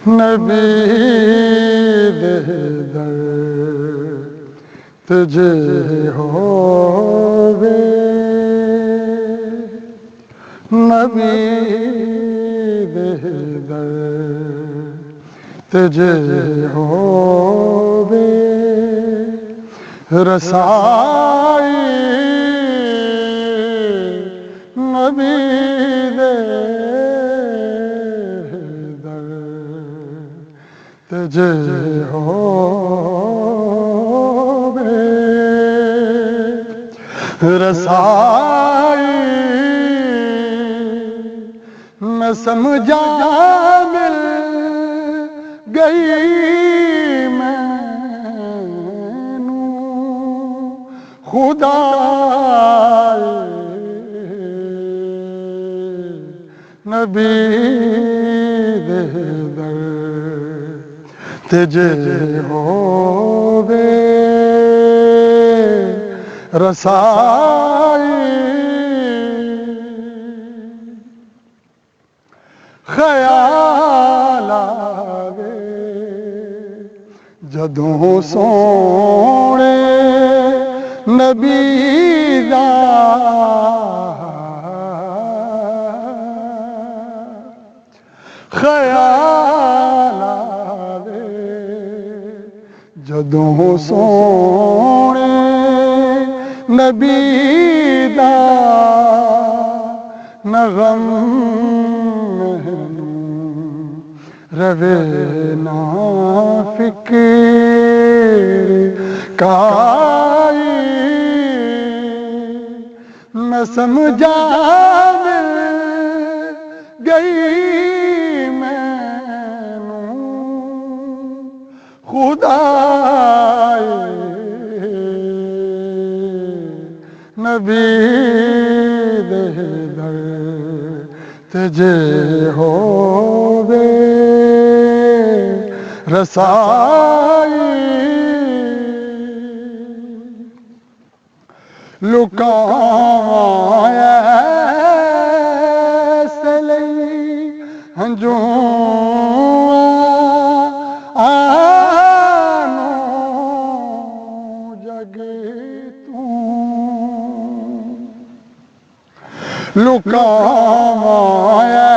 नबी दे दर तुझे होवे, नबी दे दर तुझे होवे रसाई, नबी दे दर तुझे होवे रसाई। मैं समझा मिल गई मैनू खुदा नबी दे दर तुझे होवे रसाई। ख्याल आवे जदों सोने नबी दा, ख्याल आवे जदों सोने नबी दा, न गम रवे ना फिक्र काई। मैं समझा मिल गई मैनू खुदा नबी दे दर तुझे होवे रसाई। लुकाया ऐसे लई हंजू आनो जग तू, लुकाया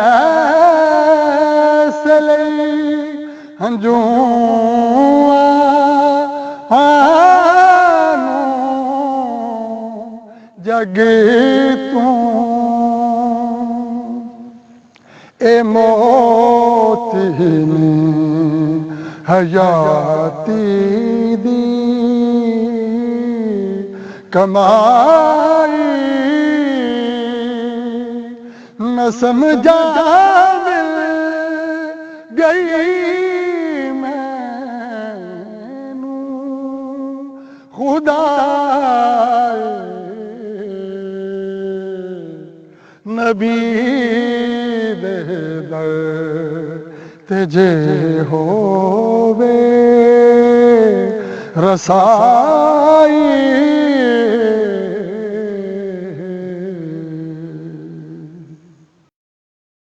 ऐसे लई हंजू आनो जग तू। ए मोती ने हयाती दी कमाई, न समझा मिल गई मैनू खुदा नबी दे दर तुझे होवे रसाई।